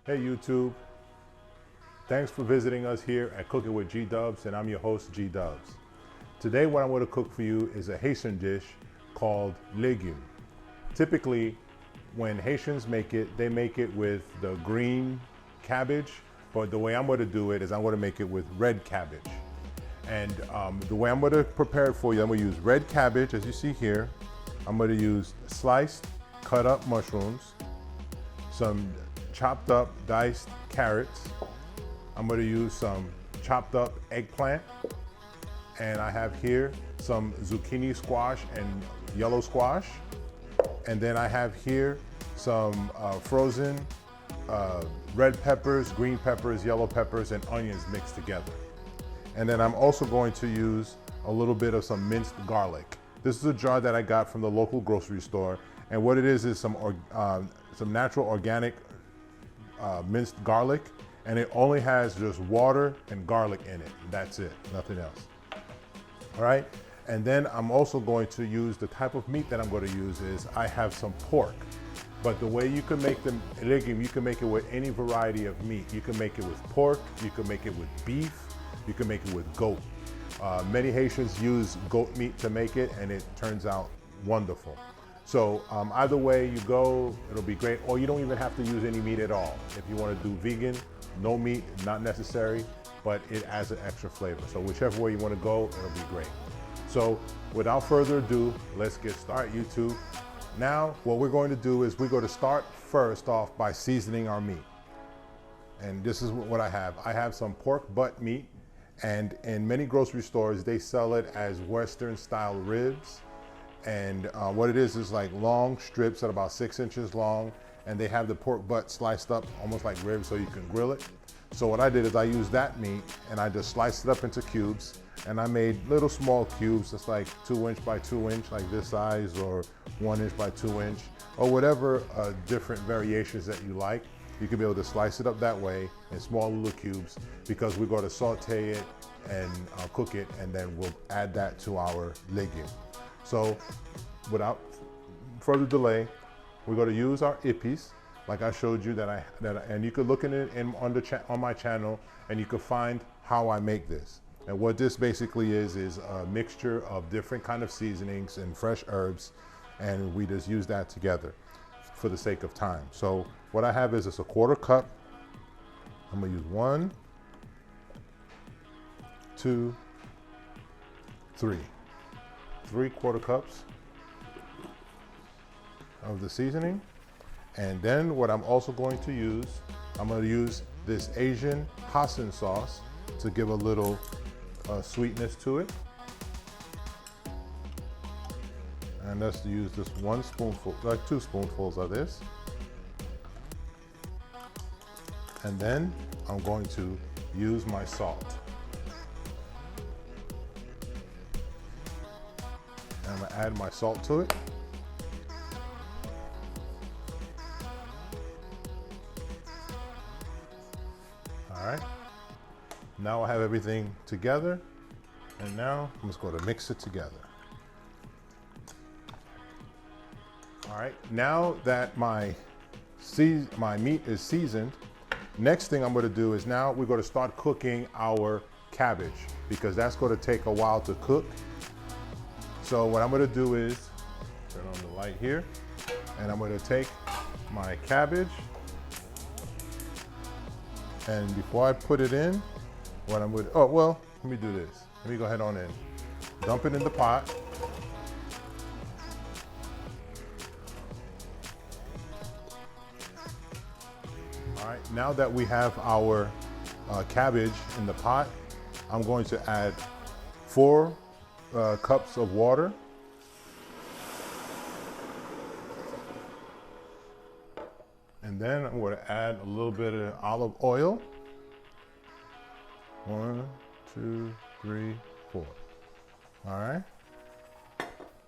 Hey YouTube, thanks for visiting us here at Cooking with G Dubs, and I'm your host G Dubs. Today what I'm going to cook for you is a Haitian dish called Legume. Typically when Haitians make it, they make it with the green cabbage, but the way I'm going to do it is I'm going to make it with red cabbage. And the way I'm going to prepare it for you, I'm going to use red cabbage as you see here. I'm going to use sliced, cut up mushrooms, some chopped up diced carrots. I'm going to use some chopped up eggplant, and I have here some zucchini squash and yellow squash, and then I have here some frozen red peppers, green peppers, yellow peppers, and onions mixed together. And then I'm also going to use a little bit of some minced garlic. This is a jar that I got from the local grocery store, and what it is some natural organic minced garlic, and it only has just water and garlic in it. That's it, nothing else. All right, and then I'm also going to use the type of meat that I'm going to use is I have some pork. But the way you can make the legume, you can make it with any variety of meat. You can make it with pork, you can make it with beef, you can make it with goat. Many Haitians use goat meat to make it, and it turns out wonderful. So either way you go, it'll be great. Or you don't even have to use any meat at all. If you want to do vegan, no meat, not necessary, but it adds an extra flavor. So whichever way you want to go, it'll be great. So without further ado, let's get started, YouTube. Now, what we're going to do is we're going to start first off by seasoning our meat. And this is what I have. I have some pork butt meat, and in many grocery stores, they sell it as Western style ribs. And what it is like long strips at about 6 inches long, and they have the pork butt sliced up almost like ribs so you can grill it. So what I did is I used that meat and I just sliced it up into cubes, and I made little small cubes that's like 2 inch by 2 inch, like this size, or 1 inch by 2 inch, or whatever different variations that you like. You can be able to slice it up that way in small little cubes, because we're going to saute it and cook it, and then we'll add that to our legume. So without further delay, we're going to use our ippies, like I showed you and you could look in it on my channel, and you could find how I make this. And what this basically is a mixture of different kind of seasonings and fresh herbs, and we just use that together for the sake of time. So what I have is just a 1/4 cup. I'm going to use 1, 2, 3. 3/4 cups of the seasoning. And then what I'm also going to use, I'm going to use this Asian Hassan sauce to give a little sweetness to it. And let's use this 1 spoonful, like 2 spoonfuls of this. And then I'm going to use my salt. And I'm going to add my salt to it. All right. Now I have everything together, and now I'm just going to mix it together. All right. Now that my meat is seasoned, next thing I'm going to do is now we're going to start cooking our cabbage, because that's going to take a while to cook. So what I'm going to do is turn on the light here, and I'm going to take my cabbage, and before I put it in, what I'm going to, let me do this. Let me go ahead on in. Dump it in the pot. All right, now that we have our cabbage in the pot, I'm going to add 4 cups of water. And then I'm going to add a little bit of olive oil. 1, 2, 3, 4. All right.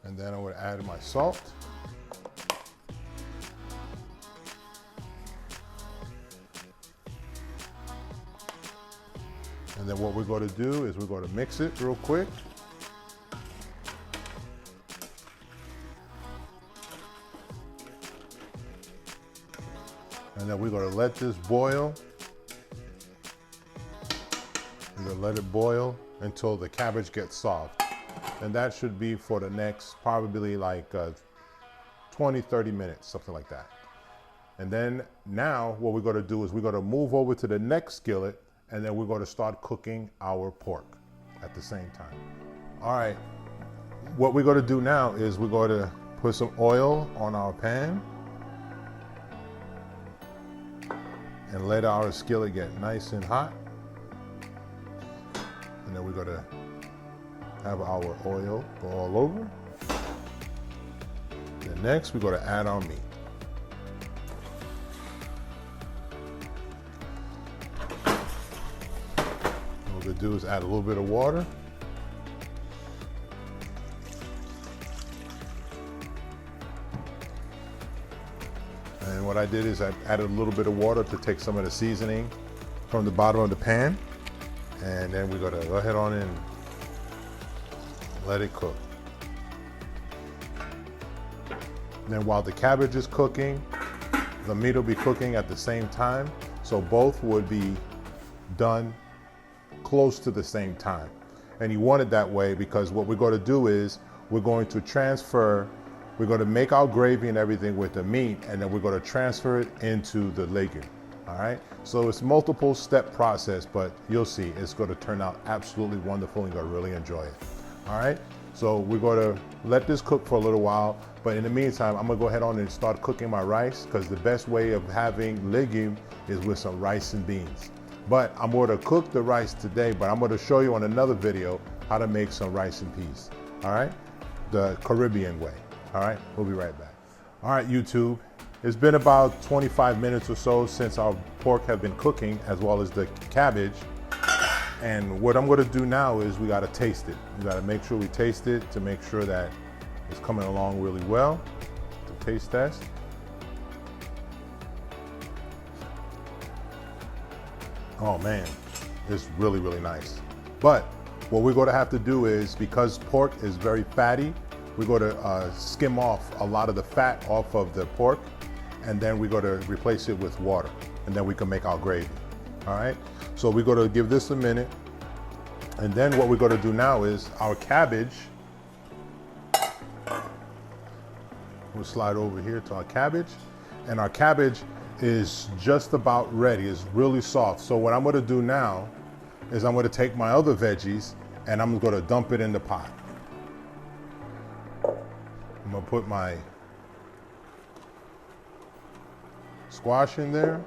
And then I'm going to add my salt. And then what we're going to do is we're going to mix it real quick. And And then we're gonna let this boil. We're gonna let it boil until the cabbage gets soft. And that should be for the next probably like 20, 30 minutes, something like that. And then now what we're gonna do is we're gonna move over to the next skillet, and then we're gonna start cooking our pork at the same time. All right, what we're gonna do now is we're gonna put some oil on our pan and let our skillet get nice and hot. And then we're gonna have our oil go all over. Then next, we're gonna add our meat. What we're gonna do is add a little bit of water. And what I did is I added a little bit of water to take some of the seasoning from the bottom of the pan. And then we're gonna go ahead on and let it cook. Then while the cabbage is cooking, the meat will be cooking at the same time. So both would be done close to the same time. And you want it that way because what we're going to do is we're going to make our gravy and everything with the meat, and then we're going to transfer it into the legume. All right, so it's multiple step process, but you'll see it's going to turn out absolutely wonderful and you're going to really enjoy it. All right, so we're going to let this cook for a little while, but in the meantime, I'm going to go ahead on and start cooking my rice, because the best way of having legume is with some rice and beans. But I'm going to cook the rice today, but I'm going to show you on another video how to make some rice and peas. All right, the Caribbean way. All right, we'll be right back. All right, YouTube. It's been about 25 minutes or so since our pork have been cooking, as well as the cabbage. And what I'm gonna do now is we gotta taste it. We gotta make sure we taste it to make sure that it's coming along really well. The taste test. Oh man, it's really, really nice. But what we're gonna have to do is, because pork is very fatty, we're gonna skim off a lot of the fat off of the pork, and then we're going to replace it with water, and then we can make our gravy. All right, so we're going to give this a minute, and then what we're going to do now is our cabbage. We'll slide over here to our cabbage, and our cabbage is just about ready. It's really soft. So what I'm going to do now is I'm going to take my other veggies and I'm going to dump it in the pot. I'm going to put my squash in there.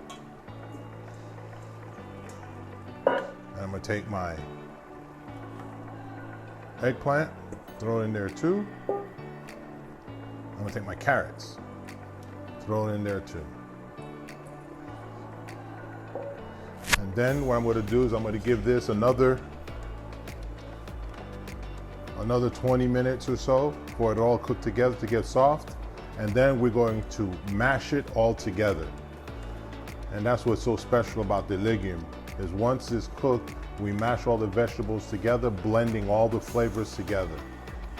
And I'm gonna take my eggplant, throw it in there too. I'm gonna take my carrots, throw it in there too. And then what I'm gonna do is I'm gonna give this another 20 minutes or so for it all cooked together to get soft. And then we're going to mash it all together. And that's what's so special about the legume, is once it's cooked, we mash all the vegetables together, blending all the flavors together.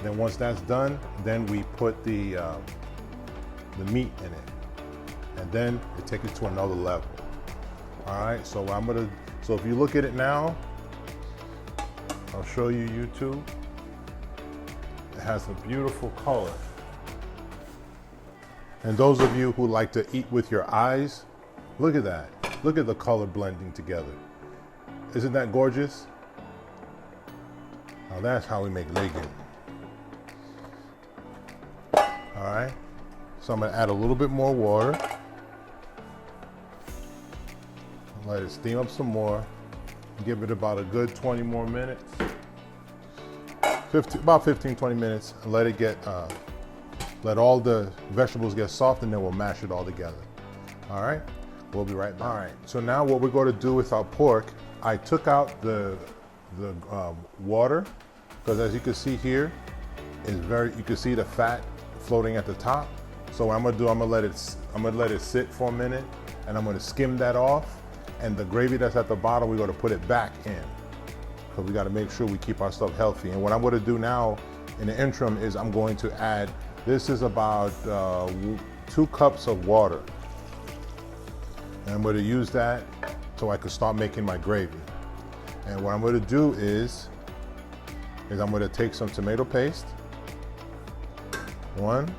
Then once that's done, then we put the meat in it. And then we take it to another level. All right, so if you look at it now, I'll show you YouTube. It has a beautiful color. And those of you who like to eat with your eyes, look at that. Look at the color blending together. Isn't that gorgeous? Now that's how we make legume. All right, so I'm gonna add a little bit more water. Let it steam up some more. Give it about a good 20 more minutes. About 15, 20 minutes, and let it get, let all the vegetables get soft, and then we'll mash it all together. All right, we'll be right back. All right, so now what we're going to do with our pork, I took out the water, because as you can see here, you can see the fat floating at the top. So what I'm gonna do, I'm gonna let it sit for a minute, and I'm gonna skim that off, and the gravy that's at the bottom, we're gonna put it back in, because we gotta make sure we keep our stuff healthy. And what I'm gonna do now in the interim is I'm going to add, this is about 2 cups of water. And I'm going to use that so I can start making my gravy. And what I'm going to do is I'm going to take some tomato paste. 1,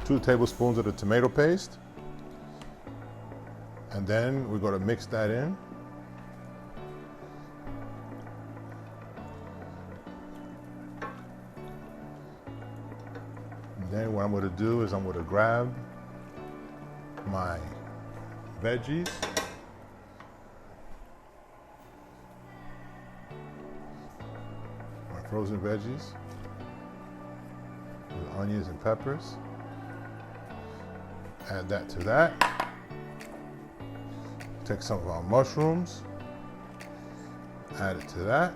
2 tablespoons of the tomato paste. And then we're going to mix that in. And then what I'm going to do is I'm going to grab my veggies. My frozen veggies with onions and peppers. Add that to that. Take some of our mushrooms, add it to that.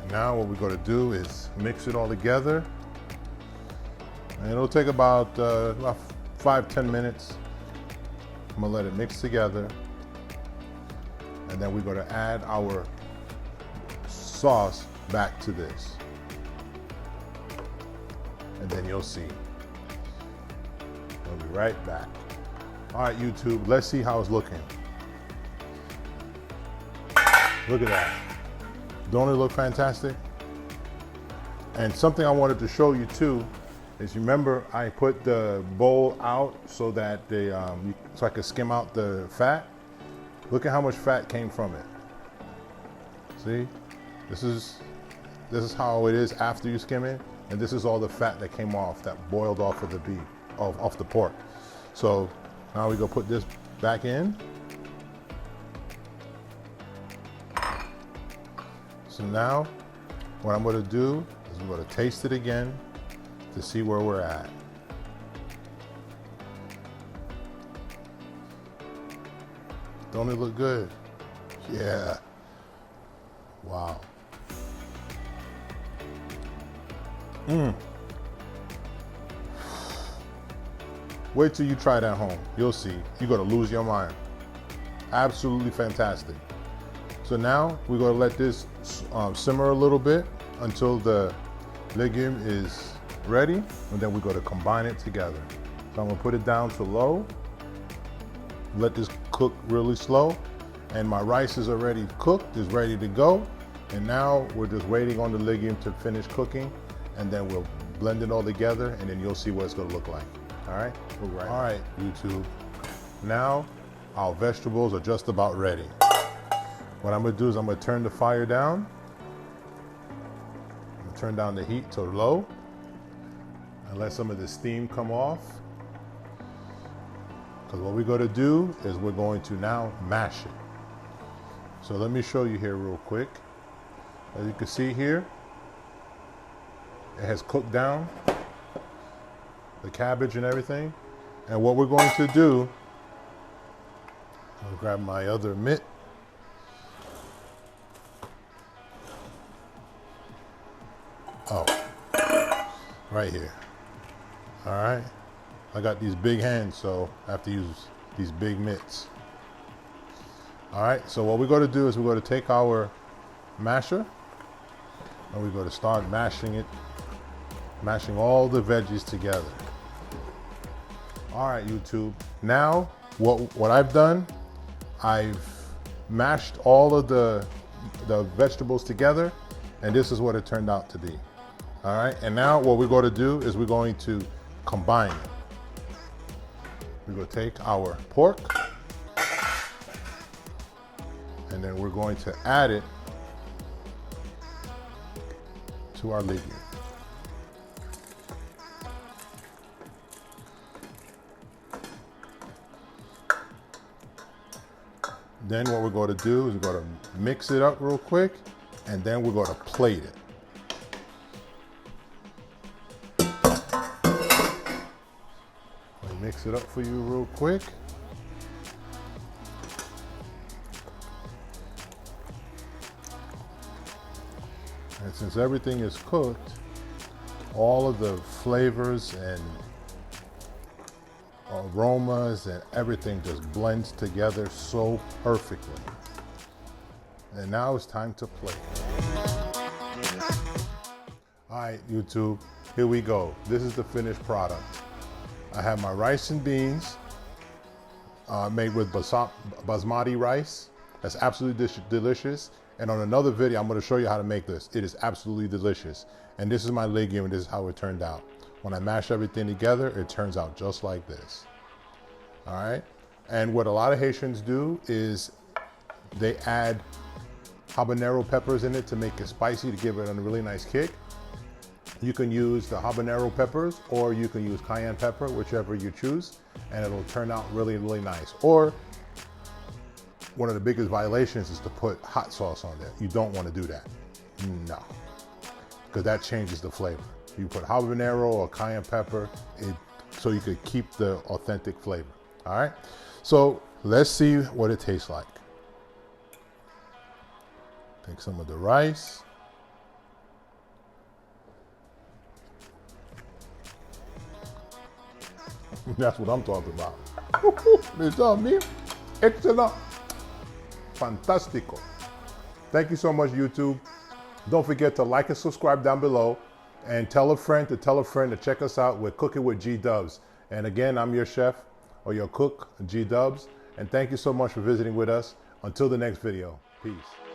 And now what we're going to do is mix it all together. And it'll take about 5-10 minutes. I'm going to let it mix together. And then we're going to add our sauce back to this. And then you'll see. I'll be right back. All right, YouTube, let's see how it's looking. Look at that. Don't it look fantastic? And something I wanted to show you too is, you remember I put the bowl out so that so I could skim out the fat. Look at how much fat came from it. See, this is how it is after you skim it, and this is all the fat that came off, that boiled off of the beef, off the pork. So now we go put this back in. So now what I'm going to do is I'm going to taste it again to see where we're at. Don't it look good? Yeah. Wow. Wait till you try it at home. You'll see. You're going to lose your mind. Absolutely fantastic. So now we're going to let this simmer a little bit until the legume is ready, and then we're going to combine it together. So I'm going to put it down to low, let this cook really slow, and my rice is already cooked, is ready to go. And now we're just waiting on the legume to finish cooking, and then we'll blend it all together, and then you'll see what it's going to look like. All right? All right, YouTube. Now our vegetables are just about ready. What I'm going to do is I'm going to turn the fire down. I'm going to turn down the heat to low and let some of the steam come off. Because what we're going to do is we're going to now mash it. So let me show you here real quick. As you can see here, it has cooked down, the cabbage and everything. And what we're going to do, I'll grab my other mitt. Oh, right here. All right. I got these big hands, so I have to use these big mitts. All right, so what we're going to do is we're going to take our masher and we're going to start mashing it, mashing all the veggies together. All right, YouTube. Now, what I've done, I've mashed all of the vegetables together, and this is what it turned out to be. All right, and now what we're going to do is we're going to combine it. We're going to take our pork, and then we're going to add it to our legume. Then what we're going to do is we're going to mix it up real quick, and then we're going to plate it. Mix it up for you real quick. And since everything is cooked, all of the flavors and aromas and everything just blends together so perfectly. And now it's time to plate. All right, YouTube, here we go. This is the finished product. I have my rice and beans made with basmati rice. That's absolutely delicious. And on another video, I'm going to show you how to make this. It is absolutely delicious. And this is my legume, and this is how it turned out. When I mash everything together, it turns out just like this. All right. And what a lot of Haitians do is they add habanero peppers in it to make it spicy, to give it a really nice kick. You can use the habanero peppers, or you can use cayenne pepper, whichever you choose, and it'll turn out really, really nice. Or one of the biggest violations is to put hot sauce on there. You don't want to do that. No, because that changes the flavor. You put habanero or cayenne pepper, so you could keep the authentic flavor. All right, so let's see what it tastes like. Take some of the rice. That's what I'm talking about. Excellent. Fantastico. Thank you so much, YouTube. Don't forget to like and subscribe down below, and tell a friend to check us out. We're Cooking with G Dubs. And again, I'm your chef or your cook, G Dubs. And thank you so much for visiting with us. Until the next video, peace.